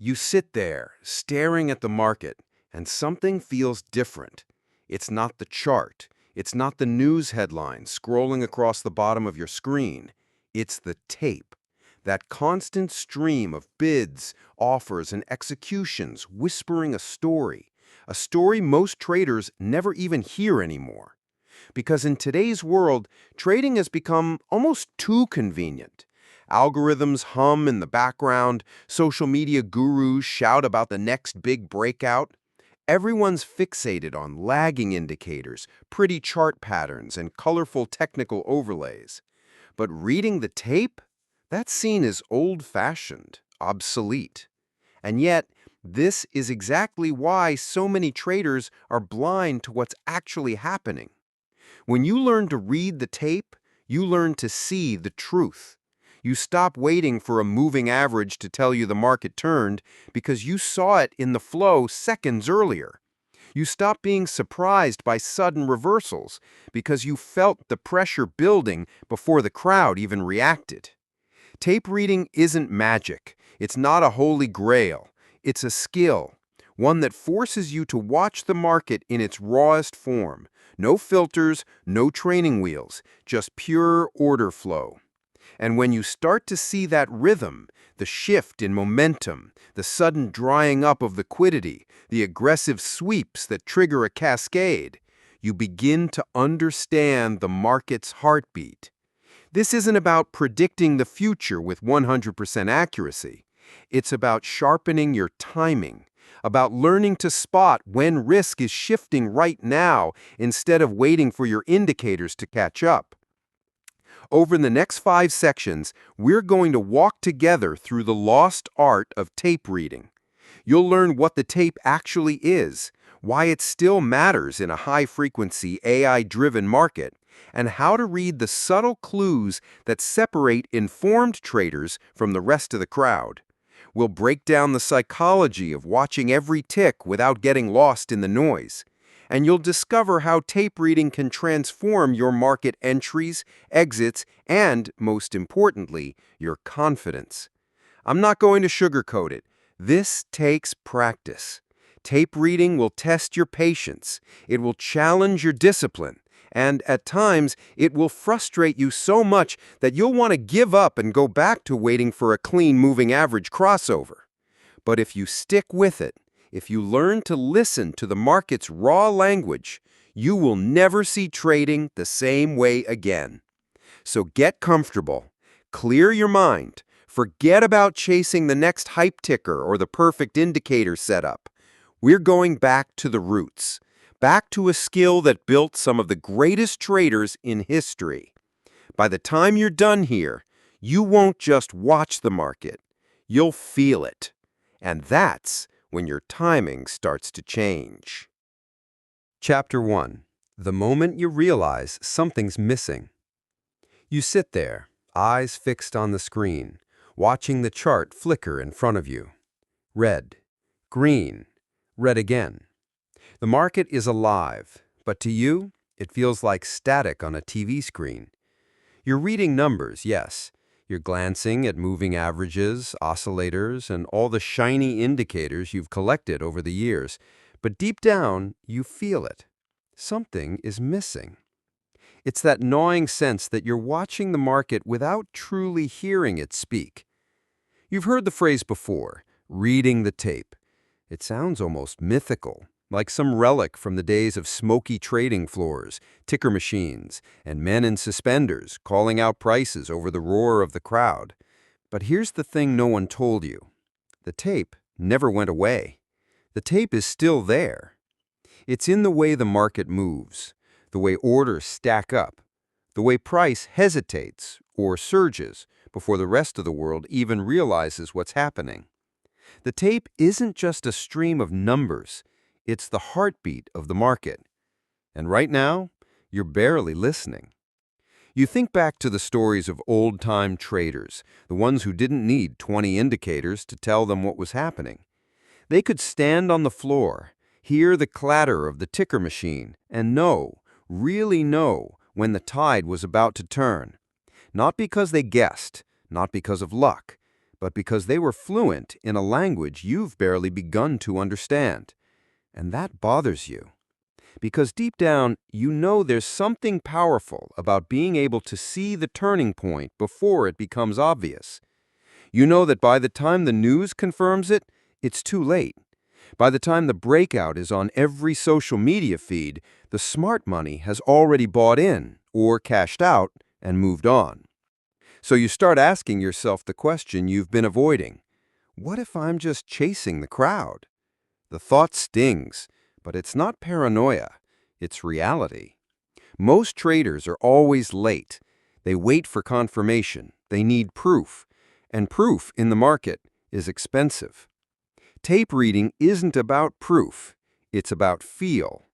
You sit there, staring at the market, and something feels different. It's not the chart. It's not the news headline scrolling across the bottom of your screen. It's the tape. That constant stream of bids, offers, and executions whispering a story most traders never even hear anymore. Because in today's world, trading has become almost too convenient. Algorithms hum in the background, social media gurus shout about the next big breakout. Everyone's fixated on lagging indicators, pretty chart patterns, and colorful technical overlays. But reading the tape? That's seen as old-fashioned, obsolete. And yet, this is exactly why so many traders are blind to what's actually happening. When you learn to read the tape, you learn to see the truth. You stop waiting for a moving average to tell you the market turned because you saw it in the flow seconds earlier. You stop being surprised by sudden reversals because you felt the pressure building before the crowd even reacted. Tape reading isn't magic. It's not a holy grail. It's a skill, one that forces you to watch the market in its rawest form. No filters, no training wheels, just pure order flow. And when you start to see that rhythm, the shift in momentum, the sudden drying up of liquidity, the aggressive sweeps that trigger a cascade, you begin to understand the market's heartbeat. This isn't about predicting the future with 100% accuracy. It's about sharpening your timing, about learning to spot when risk is shifting right now instead of waiting for your indicators to catch up. Over the next 5 sections, we're going to walk together through the lost art of tape reading. You'll learn what the tape actually is, why it still matters in a high-frequency AI-driven market, and how to read the subtle clues that separate informed traders from the rest of the crowd. We'll break down the psychology of watching every tick without getting lost in the noise. And you'll discover how tape reading can transform your market entries, exits, and, most importantly, your confidence. I'm not going to sugarcoat it. This takes practice. Tape reading will test your patience. It will challenge your discipline. And at times, it will frustrate you so much that you'll want to give up and go back to waiting for a clean moving average crossover. But if you stick with it, if you learn to listen to the market's raw language, you will never see trading the same way again. So get comfortable, clear your mind, forget about chasing the next hype ticker or the perfect indicator setup. We're going back to the roots, back to a skill that built some of the greatest traders in history. By the time you're done here, you won't just watch the market, you'll feel it. And that's when your timing starts to change. Chapter 1. The moment you realize something's missing. You sit there, eyes fixed on the screen, watching the chart flicker in front of you. Red, green, red again. The market is alive, but to you, it feels like static on a TV screen. You're reading numbers, yes. You're glancing at moving averages, oscillators, and all the shiny indicators you've collected over the years. But deep down, you feel it. Something is missing. It's that gnawing sense that you're watching the market without truly hearing it speak. You've heard the phrase before, reading the tape. It sounds almost mythical, like some relic from the days of smoky trading floors, ticker machines, and men in suspenders calling out prices over the roar of the crowd. But here's the thing no one told you. The tape never went away. The tape is still there. It's in the way the market moves, the way orders stack up, the way price hesitates or surges before the rest of the world even realizes what's happening. The tape isn't just a stream of numbers. It's the heartbeat of the market. And right now, you're barely listening. You think back to the stories of old-time traders, the ones who didn't need 20 indicators to tell them what was happening. They could stand on the floor, hear the clatter of the ticker machine, and know, really know, when the tide was about to turn. Not because they guessed, not because of luck, but because they were fluent in a language you've barely begun to understand. And that bothers you. Because deep down, you know there's something powerful about being able to see the turning point before it becomes obvious. You know that by the time the news confirms it, it's too late. By the time the breakout is on every social media feed, the smart money has already bought in or cashed out and moved on. So you start asking yourself the question you've been avoiding. What if I'm just chasing the crowd? The thought stings, but it's not paranoia. It's reality. Most traders are always late. They wait for confirmation. They need proof. And proof in the market is expensive. Tape reading isn't about proof. It's about feel.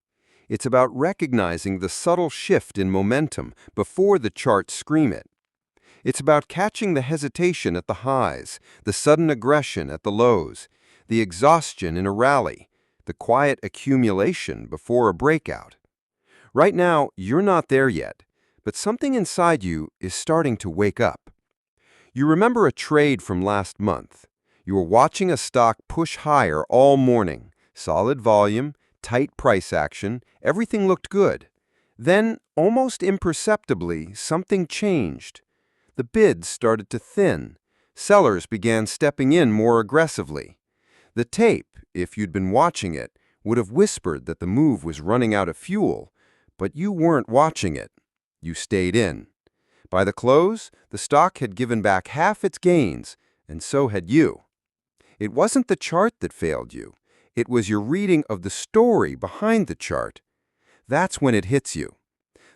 It's about recognizing the subtle shift in momentum before the charts scream it. It's about catching the hesitation at the highs, the sudden aggression at the lows, the exhaustion in a rally, the quiet accumulation before a breakout. Right now, you're not there yet, but something inside you is starting to wake up. You remember a trade from last month. You were watching a stock push higher all morning, solid volume, tight price action, everything looked good. Then, almost imperceptibly, something changed. The bids started to thin. Sellers began stepping in more aggressively. The tape, if you'd been watching it, would have whispered that the move was running out of fuel, but you weren't watching it. You stayed in. By the close, the stock had given back half its gains, and so had you. It wasn't the chart that failed you. It was your reading of the story behind the chart. That's when it hits you.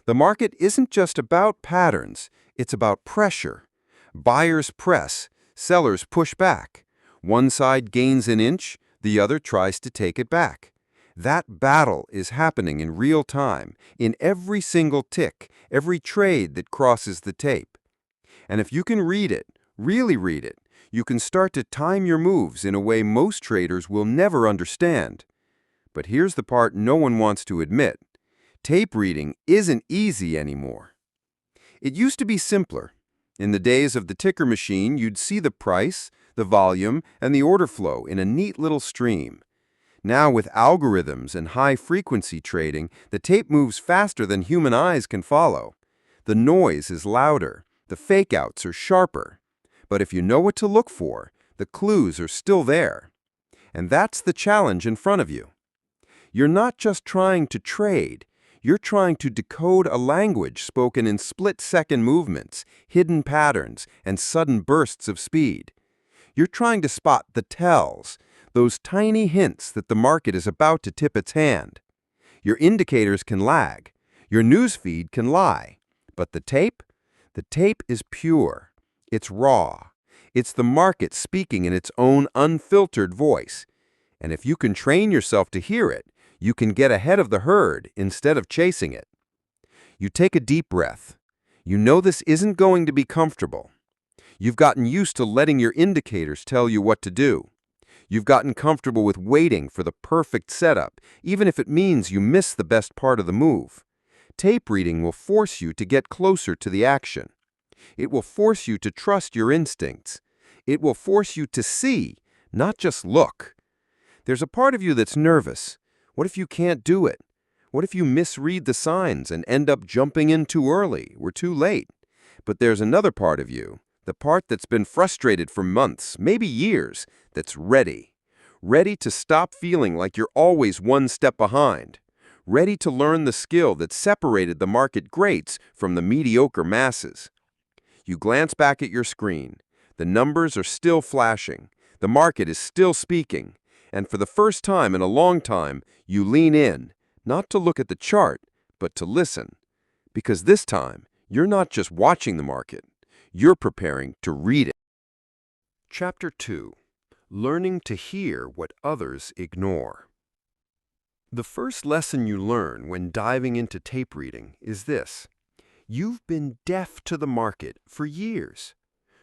The market isn't just about patterns, it's about pressure. Buyers press, sellers push back. One side gains an inch, the other tries to take it back. That battle is happening in real time, in every single tick, every trade that crosses the tape. And if you can read it, really read it, you can start to time your moves in a way most traders will never understand. But here's the part no one wants to admit. Tape reading isn't easy anymore. It used to be simpler. In the days of the ticker machine, you'd see the price, the volume, and the order flow in a neat little stream. Now, with algorithms and high-frequency trading, the tape moves faster than human eyes can follow. The noise is louder, the fake-outs are sharper. But if you know what to look for, the clues are still there. And that's the challenge in front of you. You're not just trying to trade, you're trying to decode a language spoken in split-second movements, hidden patterns, and sudden bursts of speed. You're trying to spot the tells, those tiny hints that the market is about to tip its hand. Your indicators can lag. Your newsfeed can lie. But the tape? The tape is pure. It's raw. It's the market speaking in its own unfiltered voice. And if you can train yourself to hear it, you can get ahead of the herd instead of chasing it. You take a deep breath. You know this isn't going to be comfortable. You've gotten used to letting your indicators tell you what to do. You've gotten comfortable with waiting for the perfect setup, even if it means you miss the best part of the move. Tape reading will force you to get closer to the action. It will force you to trust your instincts. It will force you to see, not just look. There's a part of you that's nervous. What if you can't do it? What if you misread the signs and end up jumping in too early or too late? But there's another part of you, the part that's been frustrated for months, maybe years, that's ready. Ready to stop feeling like you're always one step behind. Ready to learn the skill that separated the market greats from the mediocre masses. You glance back at your screen. The numbers are still flashing. The market is still speaking. And for the first time in a long time, you lean in, not to look at the chart, but to listen. Because this time, you're not just watching the market. You're preparing to read it. Chapter 2. Learning to hear what others ignore. The first lesson you learn when diving into tape reading is this. You've been deaf to the market for years.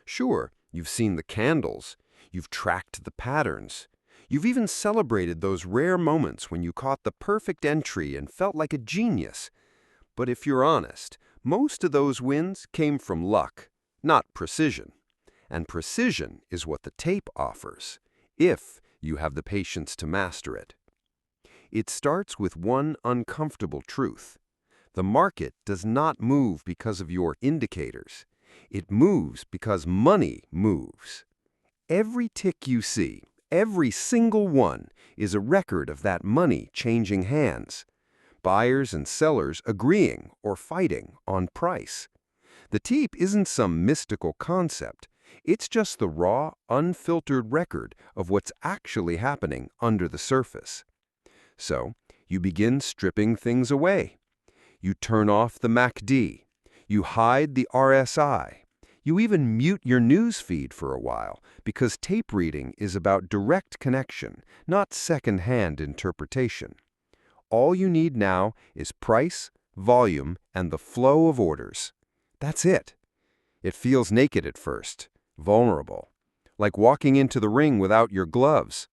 Sure, you've seen the candles. You've tracked the patterns. You've even celebrated those rare moments when you caught the perfect entry and felt like a genius. But if you're honest, most of those wins came from luck, not precision. And precision is what the tape offers, if you have the patience to master it. It starts with one uncomfortable truth. The market does not move because of your indicators. It moves because money moves. Every tick you see, every single one, is a record of that money changing hands. Buyers and sellers agreeing or fighting on price. The tape isn't some mystical concept. It's just the raw, unfiltered record of what's actually happening under the surface. So, you begin stripping things away. You turn off the MACD. You hide the RSI. You even mute your news feed for a while, because tape reading is about direct connection, not second-hand interpretation. All you need now is price, volume, and the flow of orders. That's it. It feels naked at first, vulnerable, like walking into the ring without your gloves.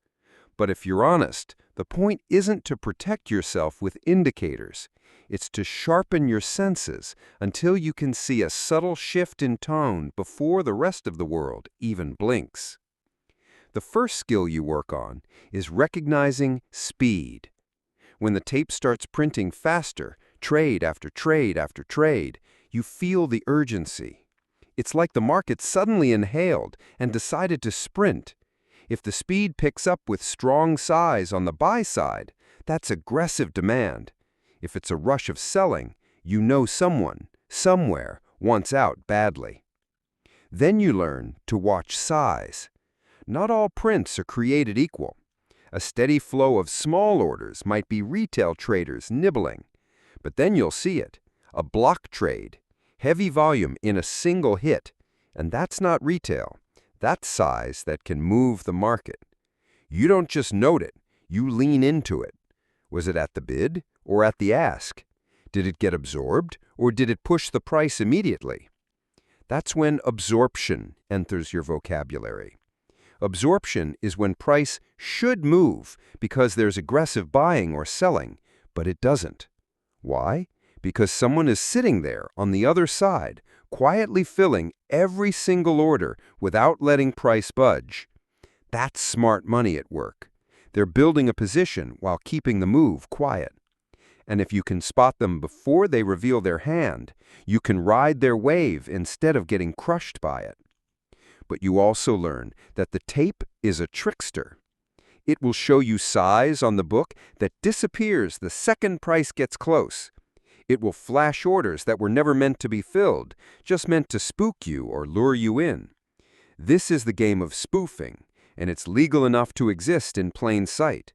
But if you're honest, the point isn't to protect yourself with indicators. It's to sharpen your senses until you can see a subtle shift in tone before the rest of the world even blinks. The first skill you work on is recognizing speed. When the tape starts printing faster, trade after trade after trade, you feel the urgency. It's like the market suddenly inhaled and decided to sprint. If the speed picks up with strong size on the buy side, that's aggressive demand. If it's a rush of selling, you know someone, somewhere, wants out badly. Then you learn to watch size. Not all prints are created equal. A steady flow of small orders might be retail traders nibbling. But then you'll see it, a block trade, heavy volume in a single hit, and that's not retail. That's size that can move the market. You don't just note it, you lean into it. Was it at the bid or at the ask? Did it get absorbed or did it push the price immediately? That's when absorption enters your vocabulary. Absorption is when price should move because there's aggressive buying or selling, but it doesn't. Why? Because someone is sitting there on the other side, quietly filling every single order without letting price budge. That's smart money at work. They're building a position while keeping the move quiet. And if you can spot them before they reveal their hand, you can ride their wave instead of getting crushed by it. But you also learn that the tape is a trickster. It will show you size on the book that disappears the second price gets close. It will flash orders that were never meant to be filled, just meant to spook you or lure you in. This is the game of spoofing, and it's legal enough to exist in plain sight.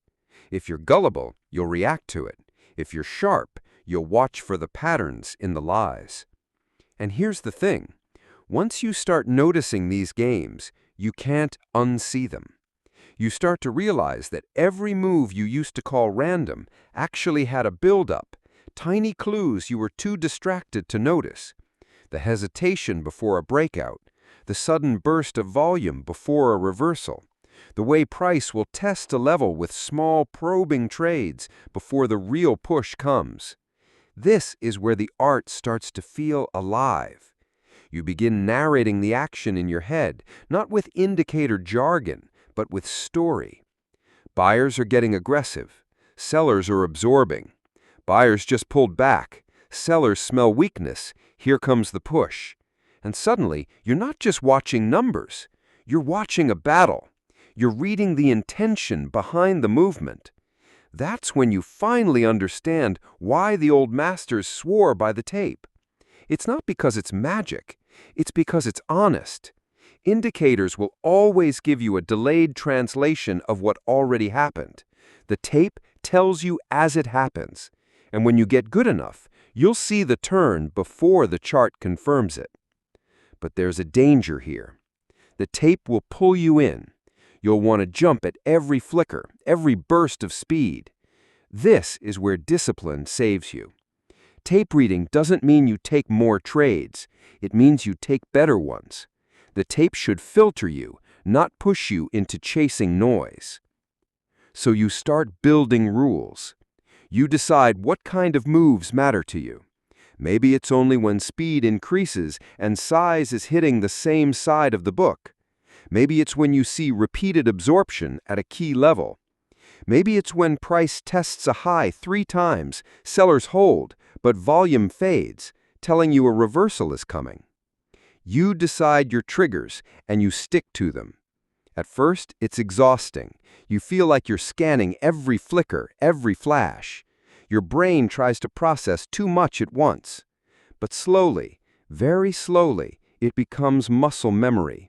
If you're gullible, you'll react to it. If you're sharp, you'll watch for the patterns in the lies. And here's the thing. Once you start noticing these games, you can't unsee them. You start to realize that every move you used to call random actually had a build-up, tiny clues you were too distracted to notice. The hesitation before a breakout, the sudden burst of volume before a reversal, the way price will test a level with small probing trades before the real push comes. This is where the art starts to feel alive. You begin narrating the action in your head, not with indicator jargon, but with story. Buyers are getting aggressive. Sellers are absorbing. Buyers just pulled back. Sellers smell weakness. Here comes the push. And suddenly, you're not just watching numbers. You're watching a battle. You're reading the intention behind the movement. That's when you finally understand why the old masters swore by the tape. It's not because it's magic. It's because it's honest. Indicators will always give you a delayed translation of what already happened. The tape tells you as it happens. And when you get good enough, you'll see the turn before the chart confirms it. But there's a danger here. The tape will pull you in. You'll want to jump at every flicker, every burst of speed. This is where discipline saves you. Tape reading doesn't mean you take more trades. It means you take better ones. The tape should filter you, not push you into chasing noise. So you start building rules. You decide what kind of moves matter to you. Maybe it's only when speed increases and size is hitting the same side of the book. Maybe it's when you see repeated absorption at a key level. Maybe it's when price tests a high 3 times, sellers hold, but volume fades, telling you a reversal is coming. You decide your triggers and you stick to them. At first, it's exhausting. You feel like you're scanning every flicker, every flash. Your brain tries to process too much at once. But slowly, very slowly, it becomes muscle memory.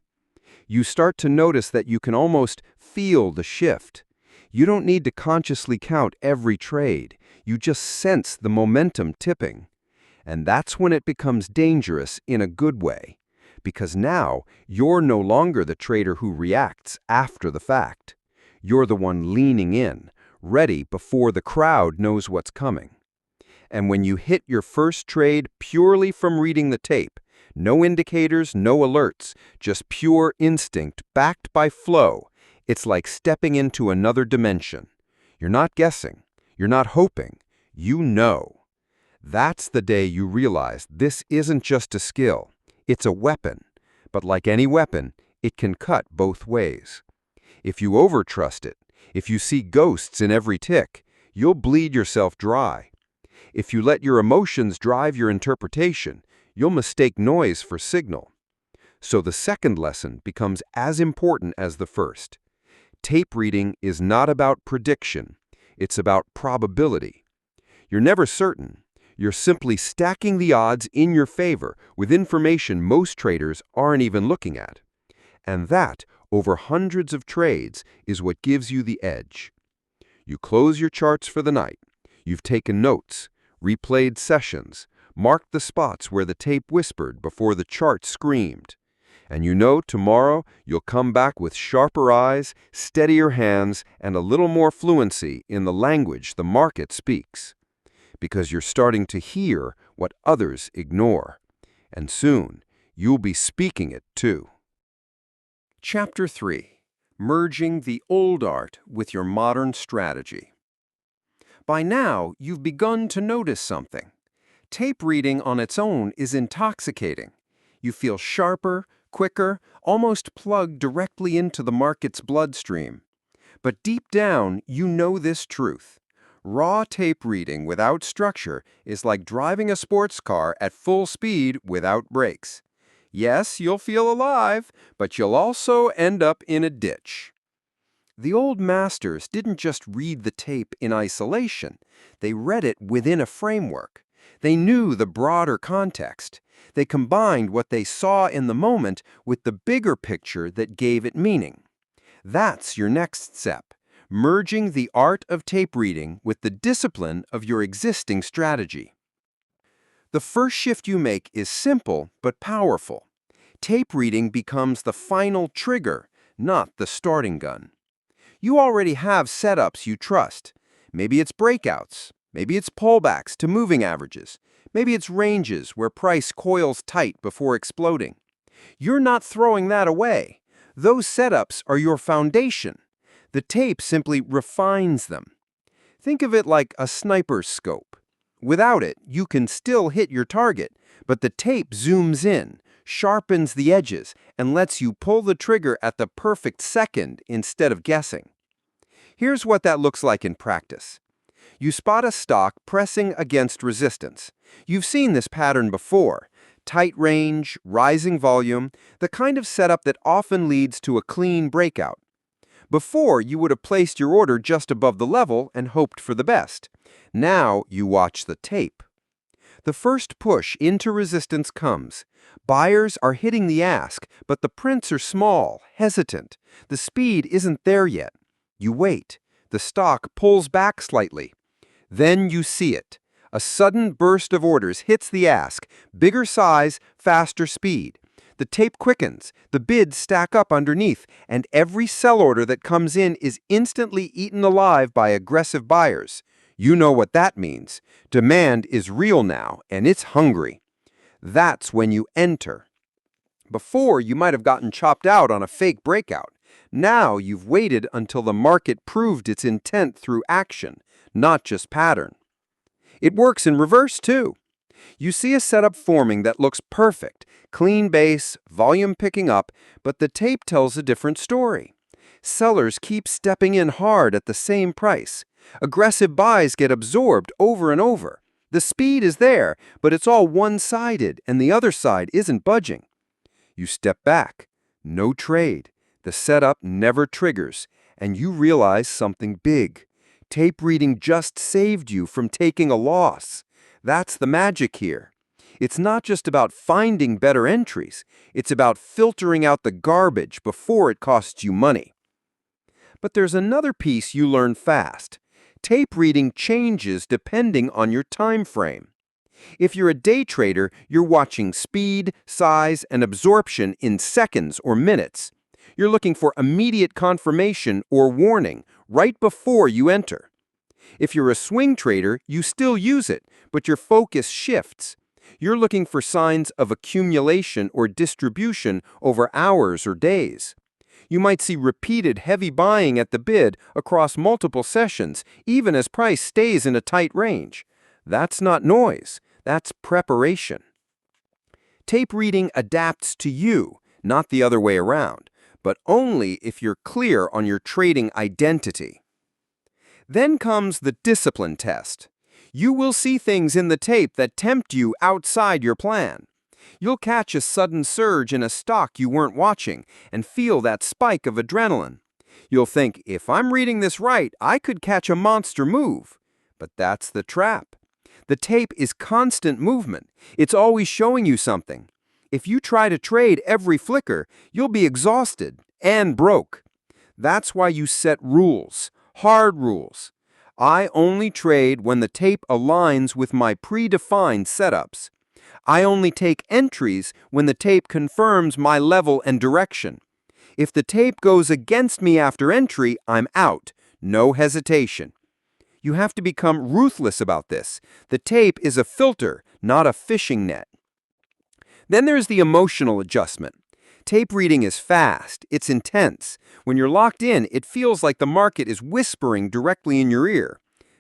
You start to notice that you can almost feel the shift. You don't need to consciously count every trade. You just sense the momentum tipping. And that's when it becomes dangerous in a good way. Because now, you're no longer the trader who reacts after the fact. You're the one leaning in, ready before the crowd knows what's coming. And when you hit your first trade purely from reading the tape, no indicators, no alerts, just pure instinct backed by flow, it's like stepping into another dimension. You're not guessing. You're not hoping. You know. That's the day you realize this isn't just a skill. It's a weapon. But like any weapon, it can cut both ways. If you overtrust it, if you see ghosts in every tick, you'll bleed yourself dry. If you let your emotions drive your interpretation, you'll mistake noise for signal. So the second lesson becomes as important as the first. Tape reading is not about prediction. It's about probability. You're never certain. You're simply stacking the odds in your favor with information most traders aren't even looking at. And that, over hundreds of trades, is what gives you the edge. You close your charts for the night. You've taken notes, replayed sessions, marked the spots where the tape whispered before the chart screamed. And you know tomorrow you'll come back with sharper eyes, steadier hands, and a little more fluency in the language the market speaks. Because you're starting to hear what others ignore. And soon, you'll be speaking it too. Chapter 3. Merging the old art with your modern strategy. By now, you've begun to notice something. Tape reading on its own is intoxicating. You feel sharper, quicker, almost plugged directly into the market's bloodstream. But deep down, you know this truth. Raw tape reading without structure is like driving a sports car at full speed without brakes. Yes, you'll feel alive, but you'll also end up in a ditch. The old masters didn't just read the tape in isolation. They read it within a framework. They knew the broader context. They combined what they saw in the moment with the bigger picture that gave it meaning. That's your next step. Merging the art of tape reading with the discipline of your existing strategy. The first shift you make is simple but powerful. Tape reading becomes the final trigger, not the starting gun. You already have setups you trust. Maybe it's breakouts. Maybe it's pullbacks to moving averages. Maybe it's ranges where price coils tight before exploding. You're not throwing that away. Those setups are your foundation. The tape simply refines them. Think of it like a sniper's scope. Without it, you can still hit your target, but the tape zooms in, sharpens the edges, and lets you pull the trigger at the perfect second instead of guessing. Here's what that looks like in practice. You spot a stock pressing against resistance. You've seen this pattern before. Tight range, rising volume, the kind of setup that often leads to a clean breakout. Before, you would have placed your order just above the level and hoped for the best. Now, you watch the tape. The first push into resistance comes. Buyers are hitting the ask, but the prints are small, hesitant. The speed isn't there yet. You wait. The stock pulls back slightly. Then you see it. A sudden burst of orders hits the ask. Bigger size, faster speed. The tape quickens, the bids stack up underneath, and every sell order that comes in is instantly eaten alive by aggressive buyers. You know what that means. Demand is real now, and it's hungry. That's when you enter. Before, you might have gotten chopped out on a fake breakout. Now you've waited until the market proved its intent through action, not just pattern. It works in reverse, too. You see a setup forming that looks perfect, clean base, volume picking up, but the tape tells a different story. Sellers keep stepping in hard at the same price. Aggressive buys get absorbed over and over. The speed is there, but it's all one-sided and the other side isn't budging. You step back. No trade. The setup never triggers, and you realize something big. Tape reading just saved you from taking a loss. That's the magic here. It's not just about finding better entries. It's about filtering out the garbage before it costs you money. But there's another piece you learn fast. Tape reading changes depending on your time frame. If you're a day trader, you're watching speed, size, and absorption in seconds or minutes. You're looking for immediate confirmation or warning right before you enter. If you're a swing trader, you still use it, but your focus shifts. You're looking for signs of accumulation or distribution over hours or days. You might see repeated heavy buying at the bid across multiple sessions, even as price stays in a tight range. That's not noise. That's preparation. Tape reading adapts to you, not the other way around, but only if you're clear on your trading identity. Then comes the discipline test. You will see things in the tape that tempt you outside your plan. You'll catch a sudden surge in a stock you weren't watching and feel that spike of adrenaline. You'll think, if I'm reading this right, I could catch a monster move. But that's the trap. The tape is constant movement. It's always showing you something. If you try to trade every flicker, you'll be exhausted and broke. That's why you set rules, hard rules. I only trade when the tape aligns with my predefined setups. I only take entries when the tape confirms my level and direction. If the tape goes against me after entry, I'm out. No hesitation. You have to become ruthless about this. The tape is a filter, not a fishing net. Then there's the emotional adjustment. Tape reading is fast. It's intense. When you're locked in, it feels like the market is whispering directly in your ear.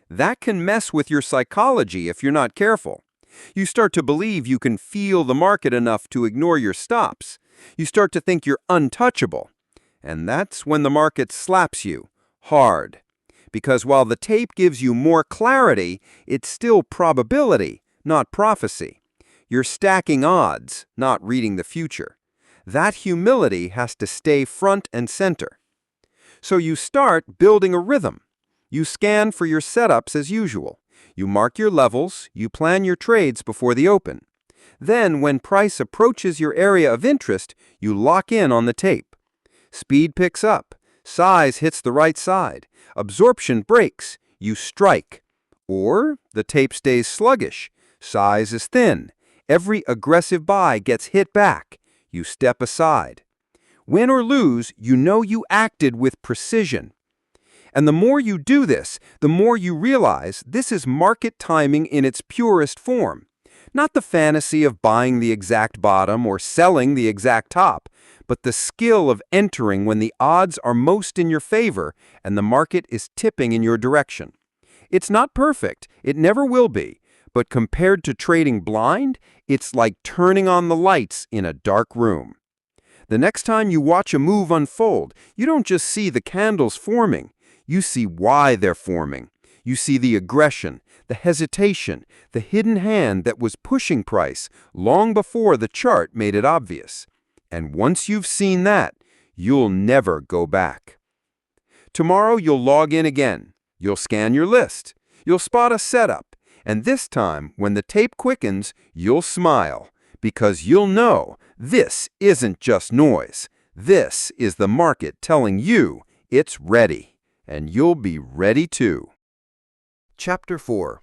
That can mess with your psychology if you're not careful. You start to believe you can feel the market enough to ignore your stops. You start to think you're untouchable. And that's when the market slaps you hard. Because while the tape gives you more clarity, it's still probability, not prophecy. You're stacking odds, not reading the future. That humility has to stay front and center. So you start building a rhythm. You scan for your setups as usual. You mark your levels, you plan your trades before the open. Then, when price approaches your area of interest, you lock in on the tape. Speed picks up. Size hits the right side. Absorption breaks. You strike. Or the tape stays sluggish. Size is thin. Every aggressive buy gets hit back. You step aside. Win or lose, you know you acted with precision. And the more you do this, the more you realize this is market timing in its purest form. Not the fantasy of buying the exact bottom or selling the exact top, but the skill of entering when the odds are most in your favor and the market is tipping in your direction. It's not perfect, it never will be, but compared to trading blind, it's like turning on the lights in a dark room. The next time you watch a move unfold, you don't just see the candles forming, you see why they're forming. You see the aggression, the hesitation, the hidden hand that was pushing price long before the chart made it obvious. And once you've seen that, you'll never go back. Tomorrow you'll log in again. You'll scan your list. You'll spot a setup. And this time, when the tape quickens, you'll smile because you'll know this isn't just noise. This is the market telling you it's ready. And you'll be ready too. Chapter 4.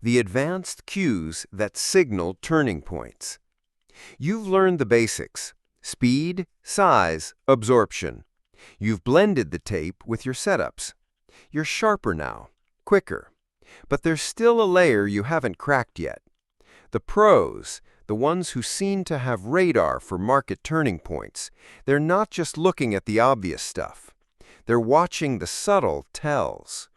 The Advanced Cues That Signal Turning Points. You've learned the basics: speed, size, absorption. You've blended the tape with your setups. You're sharper now, quicker. But there's still a layer you haven't cracked yet. The pros, the ones who seem to have radar for market turning points, they're not just looking at the obvious stuff. They're watching the subtle tells.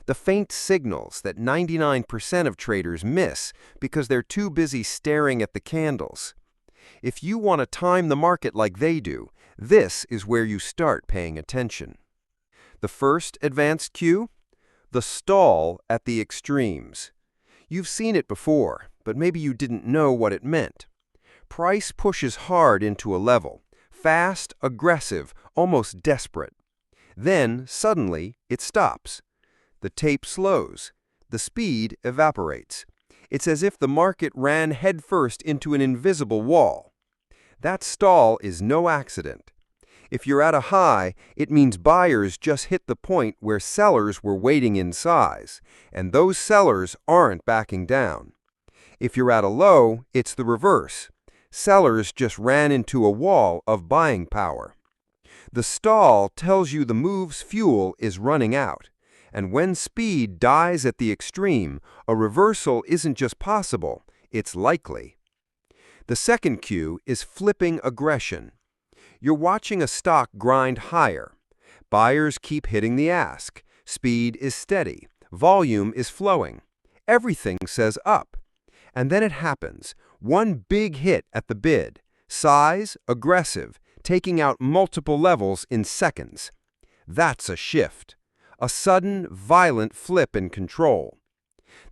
The faint signals that 99% of traders miss because they're too busy staring at the candles. If you want to time the market like they do, this is where you start paying attention. The first advanced cue? The stall at the extremes. You've seen it before, but maybe you didn't know what it meant. Price pushes hard into a level, fast, aggressive, almost desperate. Then, suddenly, it stops. The tape slows. The speed evaporates. It's as if the market ran headfirst into an invisible wall. That stall is no accident. If you're at a high, it means buyers just hit the point where sellers were waiting in size, and those sellers aren't backing down. If you're at a low, it's the reverse. Sellers just ran into a wall of buying power. The stall tells you the move's fuel is running out, and when speed dies at the extreme, a reversal isn't just possible, it's likely. The second cue is flipping aggression. You're watching a stock grind higher. Buyers keep hitting the ask. Speed is steady. Volume is flowing. Everything says up. And then it happens. One big hit at the bid. Size, aggressive, taking out multiple levels in seconds. That's a shift. A sudden, violent flip in control.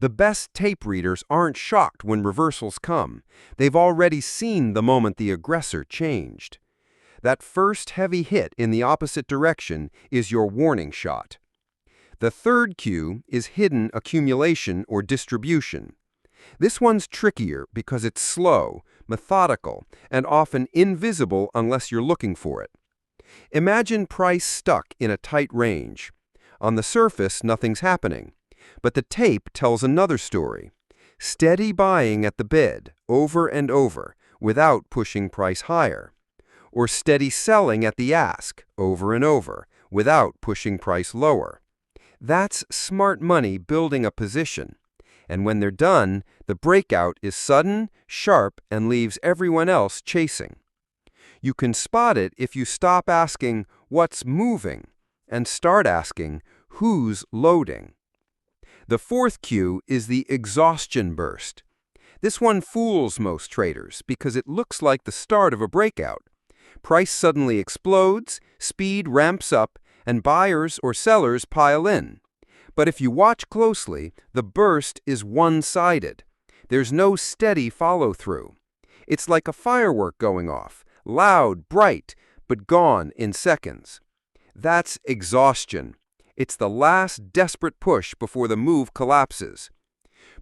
The best tape readers aren't shocked when reversals come. They've already seen the moment the aggressor changed. That first heavy hit in the opposite direction is your warning shot. The third cue is hidden accumulation or distribution. This one's trickier because it's slow, methodical, and often invisible unless you're looking for it. Imagine price stuck in a tight range. On the surface, nothing's happening. But the tape tells another story. Steady buying at the bid, over and over, without pushing price higher. Or steady selling at the ask, over and over, without pushing price lower. That's smart money building a position. And when they're done, the breakout is sudden, sharp, and leaves everyone else chasing. You can spot it if you stop asking, "What's moving?" and start asking, "Who's loading?" The fourth cue is the exhaustion burst. This one fools most traders because it looks like the start of a breakout. Price suddenly explodes, speed ramps up, and buyers or sellers pile in. But if you watch closely, the burst is one-sided. There's no steady follow-through. It's like a firework going off, loud, bright, but gone in seconds. That's exhaustion. It's the last desperate push before the move collapses.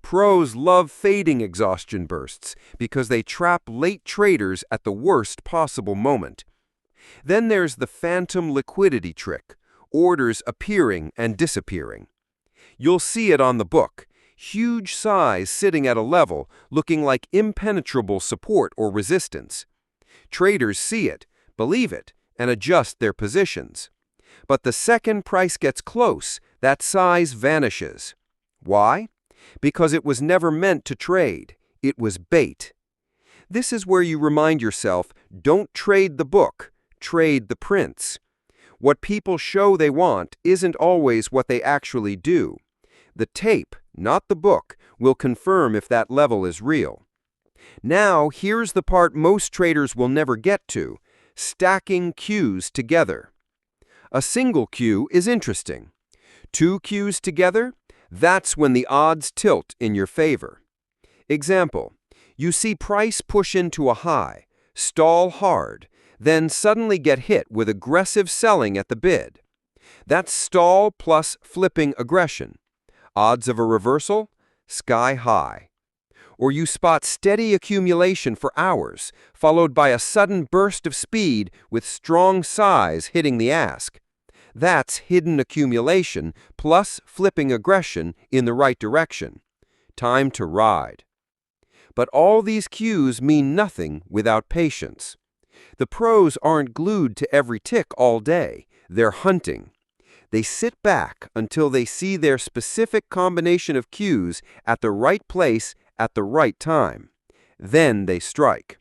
Pros love fading exhaustion bursts because they trap late traders at the worst possible moment. Then there's the phantom liquidity trick, orders appearing and disappearing. You'll see it on the book, huge size sitting at a level looking like impenetrable support or resistance. Traders see it, believe it, and adjust their positions. But the second price gets close, that size vanishes. Why? Because it was never meant to trade. It was bait. This is where you remind yourself, don't trade the book, trade the prints. What people show they want isn't always what they actually do. The tape, not the book, will confirm if that level is real. Now, here's the part most traders will never get to, stacking cues together. A single cue is interesting. Two cues together? That's when the odds tilt in your favor. Example, you see price push into a high, stall hard, then suddenly get hit with aggressive selling at the bid. That's stall plus flipping aggression. Odds of a reversal? Sky high. Or you spot steady accumulation for hours, followed by a sudden burst of speed with strong size hitting the ask. That's hidden accumulation plus flipping aggression in the right direction. Time to ride. But all these cues mean nothing without patience. The pros aren't glued to every tick all day. They're hunting. They sit back until they see their specific combination of cues at the right place at the right time. Then they strike.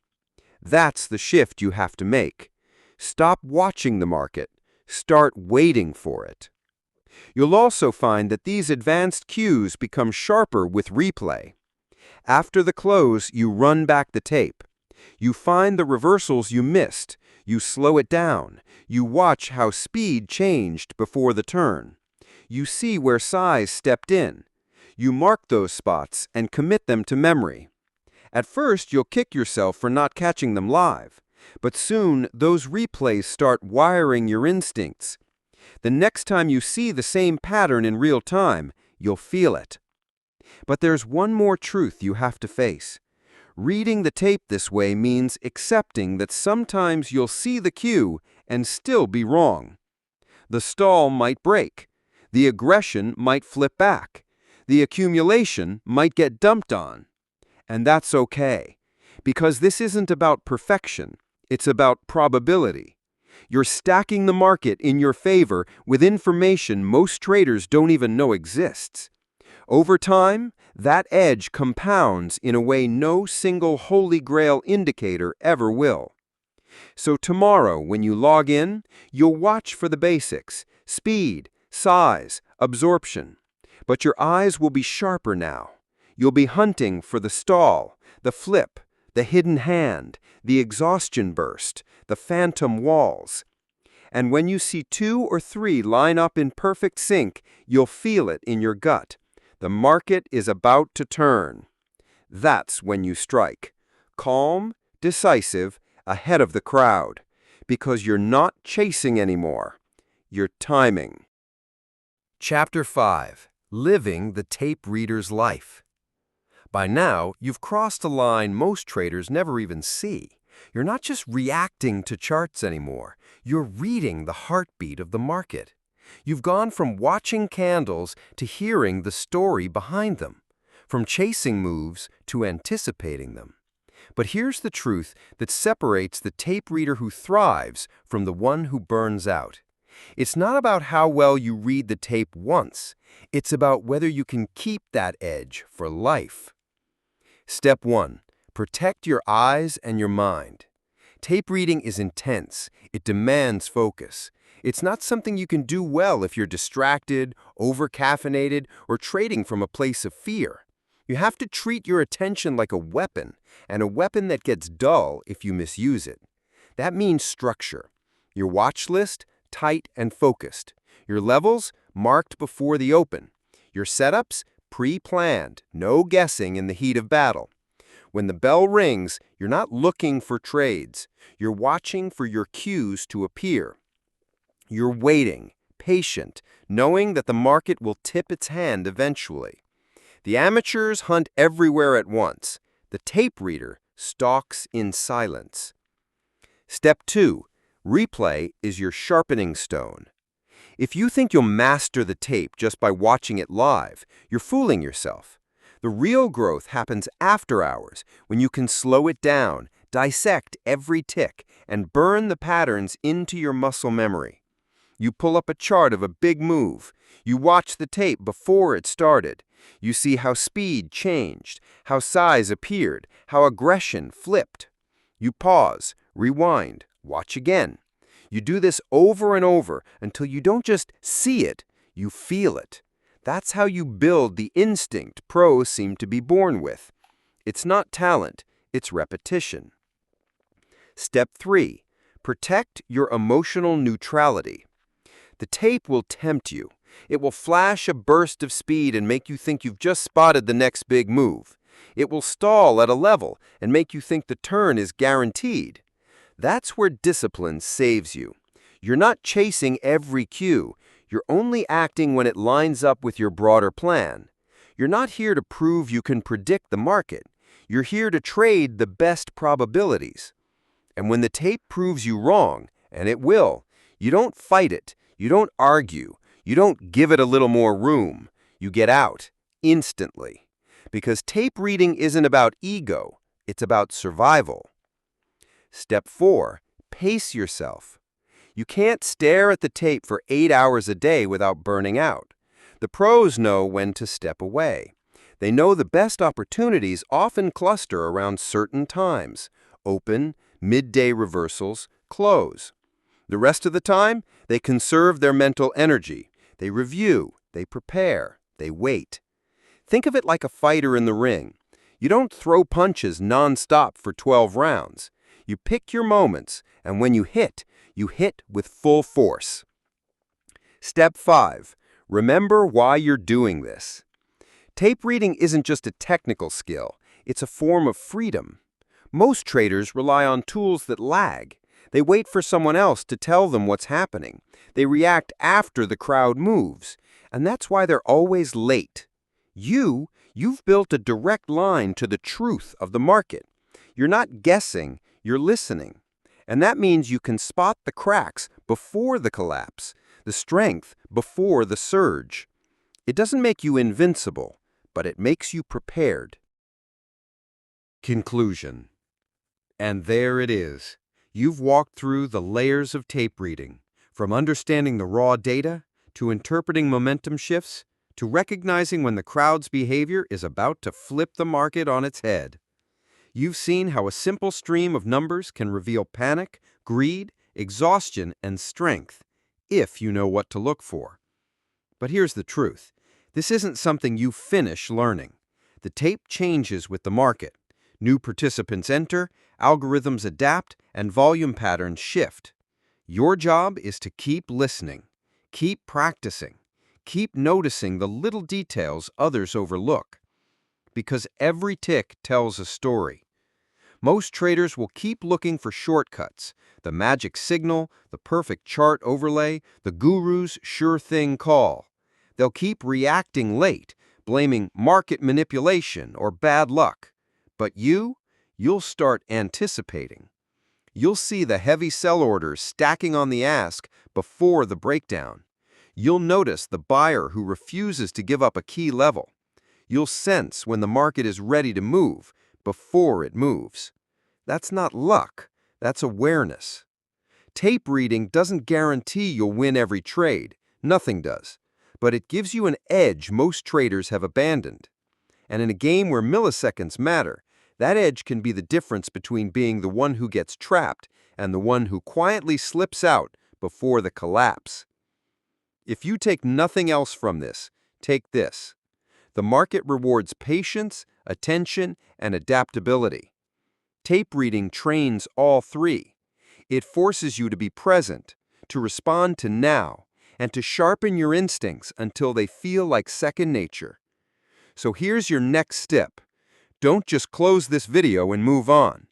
That's the shift you have to make. Stop watching the market. Start waiting for it. You'll also find that these advanced cues become sharper with replay. After the close, you run back the tape. You find the reversals you missed. You slow it down. You watch how speed changed before the turn. You see where size stepped in. You mark those spots and commit them to memory. At first, you'll kick yourself for not catching them live, but soon those replays start wiring your instincts. The next time you see the same pattern in real time, you'll feel it. But there's one more truth you have to face. Reading the tape this way means accepting that sometimes you'll see the cue and still be wrong. The stall might break. The aggression might flip back. The accumulation might get dumped on. And that's okay, because this isn't about perfection. It's about probability. You're stacking the market in your favor with information most traders don't even know exists. Over time, that edge compounds in a way no single holy grail indicator ever will. So tomorrow, when you log in, you'll watch for the basics: speed, size, absorption. But your eyes will be sharper now. You'll be hunting for the stall, the flip, the hidden hand, the exhaustion burst, the phantom walls. And when you see 2 or 3 line up in perfect sync, you'll feel it in your gut. The market is about to turn. That's when you strike. Calm, decisive, ahead of the crowd. Because you're not chasing anymore. You're timing. Chapter 5. Living the Tape Reader's Life. By now, you've crossed a line most traders never even see. You're not just reacting to charts anymore. You're reading the heartbeat of the market. You've gone from watching candles to hearing the story behind them, from chasing moves to anticipating them. But here's the truth that separates the tape reader who thrives from the one who burns out. It's not about how well you read the tape once. It's about whether you can keep that edge for life. Step 1. Protect your eyes and your mind. Tape reading is intense. It demands focus. It's not something you can do well if you're distracted, over-caffeinated, or trading from a place of fear. You have to treat your attention like a weapon, and a weapon that gets dull if you misuse it. That means structure. Your watch list, tight and focused. Your levels, marked before the open. Your setups, pre-planned, no guessing in the heat of battle. When the bell rings, you're not looking for trades. You're watching for your cues to appear. You're waiting, patient, knowing that the market will tip its hand eventually. The amateurs hunt everywhere at once. The tape reader stalks in silence. Step 2. Replay is your sharpening stone. If you think you'll master the tape just by watching it live, you're fooling yourself. The real growth happens after hours, when you can slow it down, dissect every tick, and burn the patterns into your muscle memory. You pull up a chart of a big move. You watch the tape before it started. You see how speed changed, how size appeared, how aggression flipped. You pause, rewind, watch again. You do this over and over until you don't just see it, you feel it. That's how you build the instinct pros seem to be born with. It's not talent, it's repetition. Step 3. Protect your emotional neutrality. The tape will tempt you. It will flash a burst of speed and make you think you've just spotted the next big move. It will stall at a level and make you think the turn is guaranteed. That's where discipline saves you. You're not chasing every cue. You're only acting when it lines up with your broader plan. You're not here to prove you can predict the market. You're here to trade the best probabilities. And when the tape proves you wrong, and it will, you don't fight it. You don't argue. You don't give it a little more room. You get out instantly. Because tape reading isn't about ego. It's about survival. Step 4. Pace yourself. You can't stare at the tape for 8 hours a day without burning out. The pros know when to step away. They know the best opportunities often cluster around certain times: open, midday reversals, close. The rest of the time, they conserve their mental energy. They review, they prepare, they wait. Think of it like a fighter in the ring. You don't throw punches non-stop for 12 rounds. You pick your moments, and when you hit with full force. Step 5. Remember why you're doing this. Tape reading isn't just a technical skill, it's a form of freedom. Most traders rely on tools that lag. They wait for someone else to tell them what's happening. They react after the crowd moves, and that's why they're always late. You've built a direct line to the truth of the market. You're not guessing, you're listening. And that means you can spot the cracks before the collapse, the strength before the surge. It doesn't make you invincible, but it makes you prepared. Conclusion. And there it is. You've walked through the layers of tape reading, from understanding the raw data, to interpreting momentum shifts, to recognizing when the crowd's behavior is about to flip the market on its head. You've seen how a simple stream of numbers can reveal panic, greed, exhaustion, and strength, if you know what to look for. But here's the truth. This isn't something you finish learning. The tape changes with the market. New participants enter, algorithms adapt, and volume patterns shift. Your job is to keep listening, keep practicing, keep noticing the little details others overlook. Because every tick tells a story. Most traders will keep looking for shortcuts, the magic signal, the perfect chart overlay, the guru's sure thing call. They'll keep reacting late, blaming market manipulation or bad luck. But you'll start anticipating. You'll see the heavy sell orders stacking on the ask before the breakdown. You'll notice the buyer who refuses to give up a key level. You'll sense when the market is ready to move before it moves. That's not luck, that's awareness. Tape reading doesn't guarantee you'll win every trade. Nothing does. But it gives you an edge most traders have abandoned. And in a game where milliseconds matter, that edge can be the difference between being the one who gets trapped and the one who quietly slips out before the collapse. If you take nothing else from this, take this. The market rewards patience, attention, and adaptability. Tape reading trains all three. It forces you to be present, to respond to now, and to sharpen your instincts until they feel like second nature. So here's your next step. Don't just close this video and move on.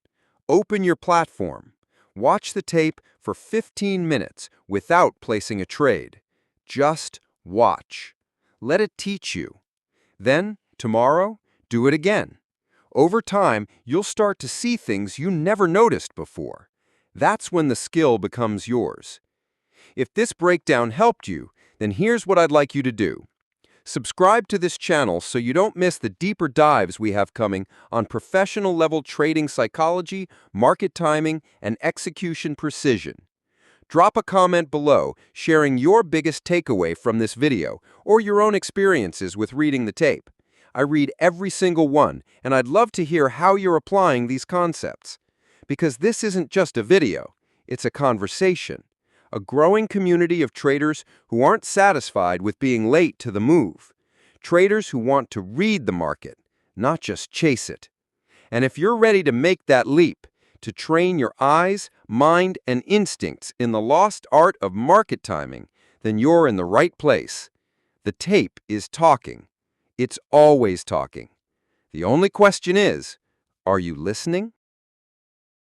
Open your platform. Watch the tape for 15 minutes without placing a trade. Just watch. Let it teach you. Then, tomorrow, do it again. Over time, you'll start to see things you never noticed before. That's when the skill becomes yours. If this breakdown helped you, then here's what I'd like you to do. Subscribe to this channel so you don't miss the deeper dives we have coming on professional-level trading psychology, market timing, and execution precision. Drop a comment below sharing your biggest takeaway from this video or your own experiences with reading the tape. I read every single one, and I'd love to hear how you're applying these concepts. Because this isn't just a video, it's a conversation. A growing community of traders who aren't satisfied with being late to the move. Traders who want to read the market, not just chase it. And if you're ready to make that leap, to train your eyes, mind, and instincts in the lost art of market timing, then you're in the right place. The tape is talking. It's always talking. The only question is, are you listening?